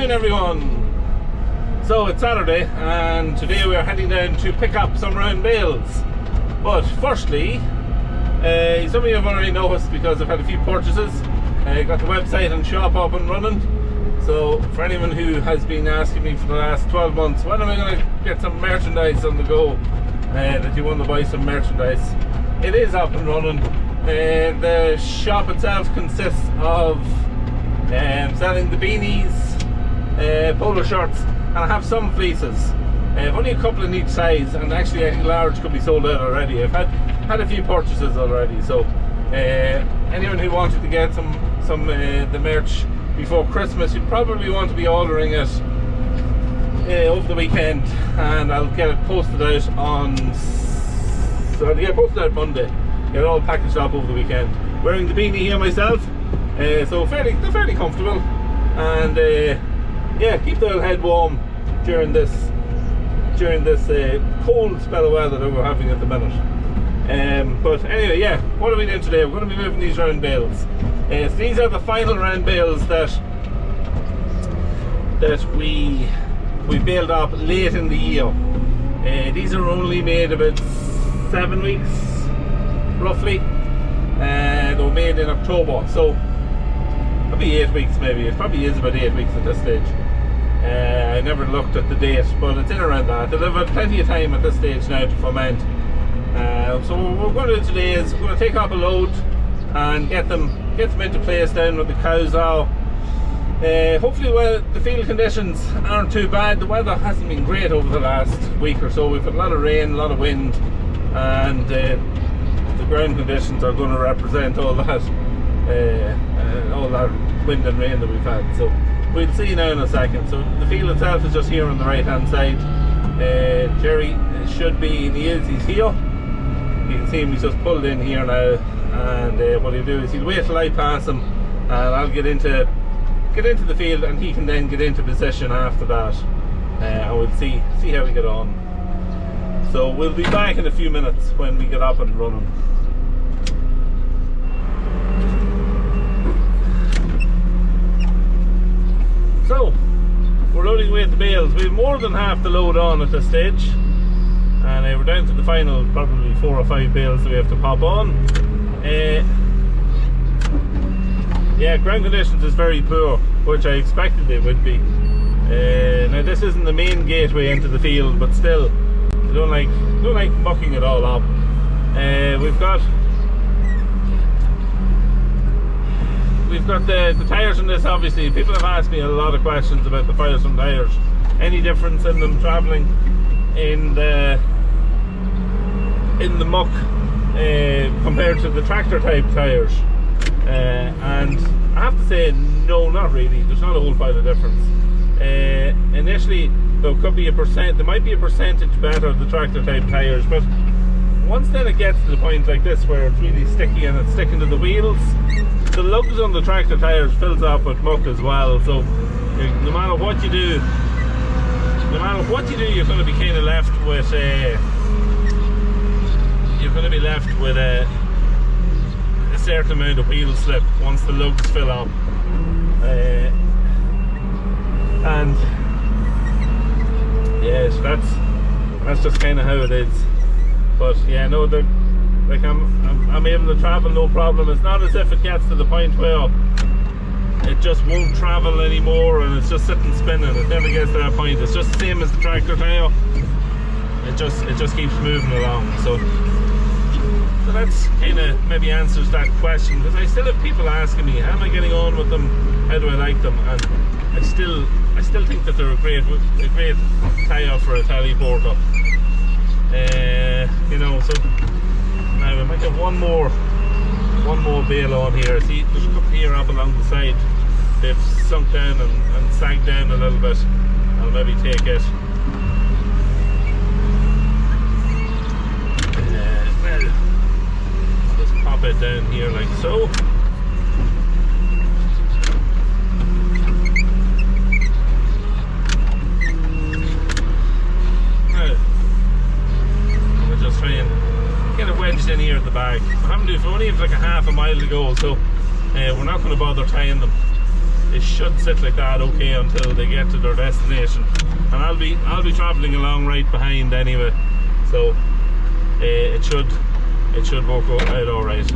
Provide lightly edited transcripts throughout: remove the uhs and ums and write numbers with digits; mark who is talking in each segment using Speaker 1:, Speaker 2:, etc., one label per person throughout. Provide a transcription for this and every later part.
Speaker 1: afternoon, everyone. So it's Saturday and today we are heading down to pick up some round bales. But firstly, some of you have already noticed because I've had a few purchases. Got the website and shop up and running. So for anyone who has been asking me for the last 12 months, when am I going to get some merchandise on the go, that you want to buy some merchandise, it is up and running. The shop itself consists of selling the beanies, polo shirts, and I have some fleeces. Only a couple in each size, and actually I think large could be sold out already. I've had a few purchases already, so anyone who wanted to get some the merch before Christmas, you'd probably want to be ordering it over the weekend, and I'll get it posted out Monday. Get it all packaged up over the weekend. Wearing the beanie here myself, so they're fairly comfortable, and yeah, keep the head warm during this cold spell of weather that we're having at the minute. But anyway, yeah, what are we doing today? We're going to be moving these round bales. So these are the final round bales that we baled up late in the year. These are only made about 7 weeks, roughly. They were made in October, so probably 8 weeks maybe. It probably is about 8 weeks at this stage. I never looked at the date, but it's in around that. They'll have plenty of time at this stage now to ferment. So what we're going to do today is we're going to take up a load and get them into place down with the cows are. Hopefully, well, the field conditions aren't too bad. The weather hasn't been great over the last week or so. We've had a lot of rain, a lot of wind, and the ground conditions are going to represent all that wind and rain that we've had. So we'll see now in a second. So the field itself is just here on the right hand side. Jerry should be, he's here. You can see him, he's just pulled in here now, and what he'll do is he'll wait till I pass him, and I'll get into the field, and he can then get into position after that, and we'll see how we get on. So we'll be back in a few minutes when we get up and running. So we're loading away at the bales. We have more than half the load on at this stage, and we're down to the final probably 4 or 5 bales that we have to pop on. Yeah, ground conditions is very poor, which I expected they would be. Now this isn't the main gateway into the field, but still, I don't like mucking it all up. We've got the tyres on this. Obviously, people have asked me a lot of questions about the Firestone tyres. Any difference in them travelling in the muck compared to the tractor type tyres? And I have to say, no, not really. There's not a whole pile of difference. Initially, there might be a percentage better the tractor type tyres, but once then it gets to the point like this where it's really sticky and it's sticking to the wheels, the lugs on the tractor tyres fills up with muck as well. So no matter what you do, you're going to be kind of left with a certain amount of wheel slip once the lugs fill up, and yeah, so that's just kind of how it is. But yeah, no, like I'm able to travel no problem. It's not as if it gets to the point where it just won't travel anymore and it's just sitting spinning. It never gets to that point. It's just the same as the tractor tyre. It just keeps moving along. So that's kind of maybe answers that question, because I still have people asking me, how am I getting on with them? How do I like them? And I still think that they're a great tyre for a teleporter. You know, so now we might get one more bale on here. See, there's a couple here up along the side. They've sunk down and sagged down a little bit. I'll maybe take it. Well, just pop it down here like so. Just try and get it wedged in here at the back. We only have like a half a mile to go, so we're not going to bother tying them. It should sit like that okay until they get to their destination, and I'll be travelling along right behind anyway, so it should work out all right.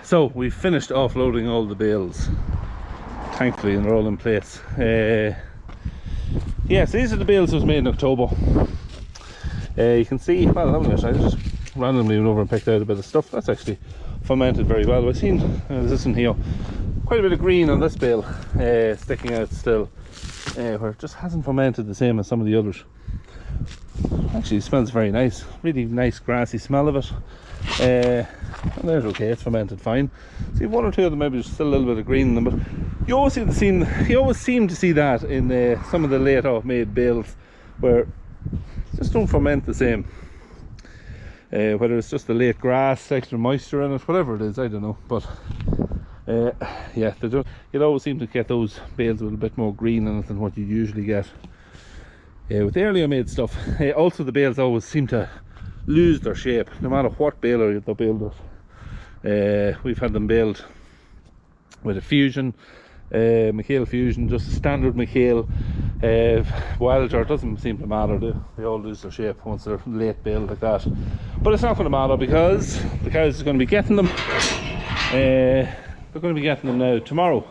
Speaker 1: So we've finished offloading all the bales, thankfully, and they're all in place. Yes, these are the bales that was made in October. You can see, well, I just randomly went over and picked out a bit of stuff. That's actually fermented very well. I've seen, this in here, quite a bit of green on this bale sticking out still, where it just hasn't fermented the same as some of the others. Actually, it smells very nice, really nice grassy smell of it. And there's okay, it's fermented fine. See, one or two of them maybe there's still a little bit of green in them, but you always seem to see that in some of the later made bales, where just don't ferment the same. Whether it's just the late grass, extra moisture in it, whatever it is, I don't know. But yeah, you'll always seem to get those bales with a bit more green in it than what you usually get with the earlier made stuff. Also, the bales always seem to lose their shape no matter what baler they're built with. We've had them baled with a fusion, McHale fusion, just a standard McHale. Wilder, doesn't seem to matter, they all lose their shape once they're late baled like that. But it's not going to matter because the cows are going to be getting them. They're going to be getting them now tomorrow.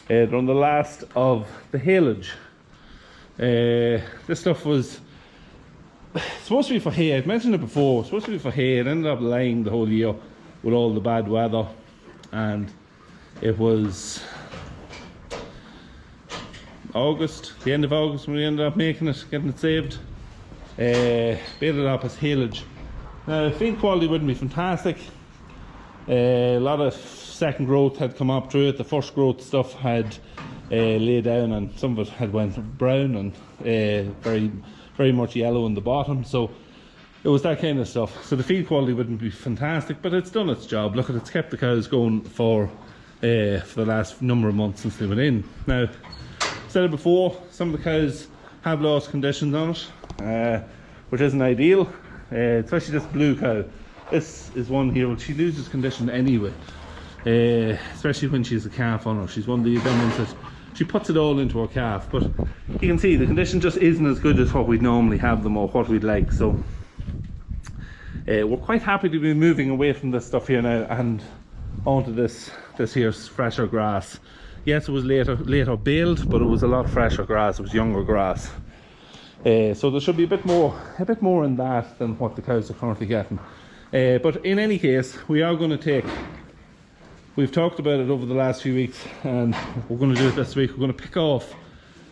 Speaker 1: They're on the last of the haylage. This stuff was supposed to be for hay. I've mentioned it before. Supposed to be for hay. It ended up lying the whole year with all the bad weather, and it was August, the end of August, when we ended up making it, getting it saved. Baled it up as haylage. Now, feed quality wouldn't be fantastic. A lot of second growth had come up through it. The first growth stuff had laid down, and some of it had went brown and very much yellow in the bottom, so it was that kind of stuff. So the feed quality wouldn't be fantastic, but it's done its job. Look, it's kept the cows going for the last number of months since they went in. Now, said it before, some of the cows have lost conditions on it, which isn't ideal, especially this blue cow. This is one here, well, she loses condition anyway, especially when she's a calf on her. She's one of the ones that she puts it all into her calf, but you can see the condition just isn't as good as what we'd normally have them or what we'd like. So we're quite happy to be moving away from this stuff here now and onto this here's fresher grass. Yes, it was later baled, but it was a lot fresher grass. It was younger grass, so there should be a bit more in that than what the cows are currently getting. But in any case, we are going to take, we've talked about it over the last few weeks, and we're going to do it this week. We're going to pick off,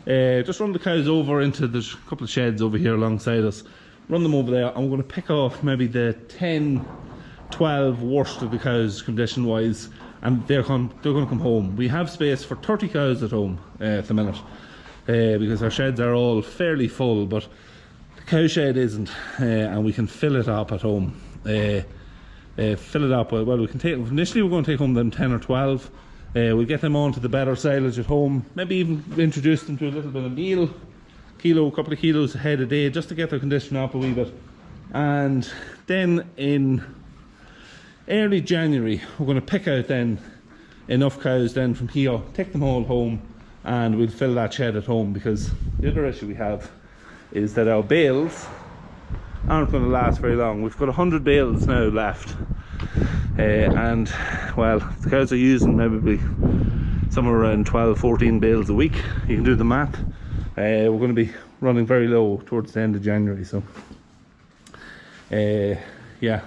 Speaker 1: just run the cows over into, there's a couple of sheds over here alongside us, run them over there, and we're going to pick off maybe the 10, 12 worst of the cows condition wise, and they're going to come home. We have space for 30 cows at home at the minute, because our sheds are all fairly full, but the cow shed isn't, and we can fill it up at home. Fill it up, well, we can take, initially we're going to take home them 10 or 12, We'll get them onto the better silage at home, maybe even introduce them to a little bit of meal, a couple of kilos ahead a day, just to get their condition up a wee bit. And then in early January we're going to pick out then enough cows then from here, take them all home, and we'll fill that shed at home, because the other issue we have is that our bales aren't going to last very long. We've got 100 bales now left, and well, the cows are using maybe somewhere around 12-14 bales a week. You can do the math. We're going to be running very low towards the end of January, so yeah,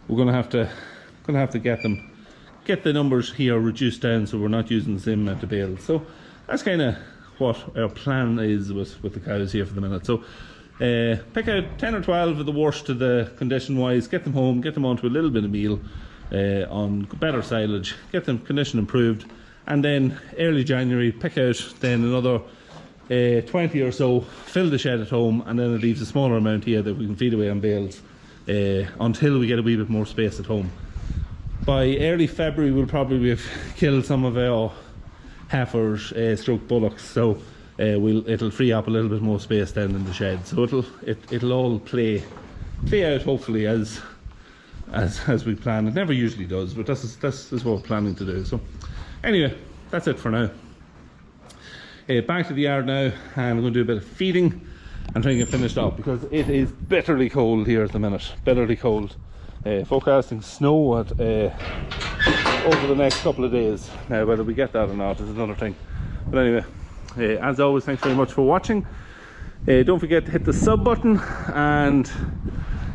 Speaker 1: we're going to have to get the numbers here reduced down, so we're not using the same amount of bales. So that's kind of what our plan is with the cows here for the minute. So pick out 10 or 12 of the worst of the condition wise, get them home, get them onto a little bit of meal on better silage, get them condition improved, and then early January pick out then another 20 or so, fill the shed at home, and then it leaves a smaller amount here that we can feed away on bales until we get a wee bit more space at home. By early February we'll probably have killed some of our heifers, stroke bullocks, so it'll free up a little bit more space then in the shed. So it'll all play out hopefully as we plan. It never usually does, but this is what we're planning to do. So anyway, that's it for now. Back to the yard now, and we're going to do a bit of feeding and trying to get finished up, because it is bitterly cold here at the minute. Bitterly cold. Forecasting snow at over the next couple of days. Now whether we get that or not is another thing. But anyway, as always, thanks very much for watching. Don't forget to hit the sub button, and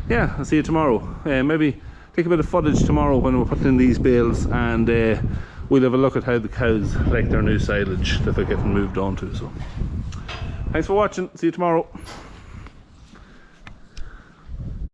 Speaker 1: yeah, I'll see you tomorrow. Maybe take a bit of footage tomorrow when we're putting in these bales, and we'll have a look at how the cows like their new silage that they're getting moved on to. So thanks for watching, see you tomorrow.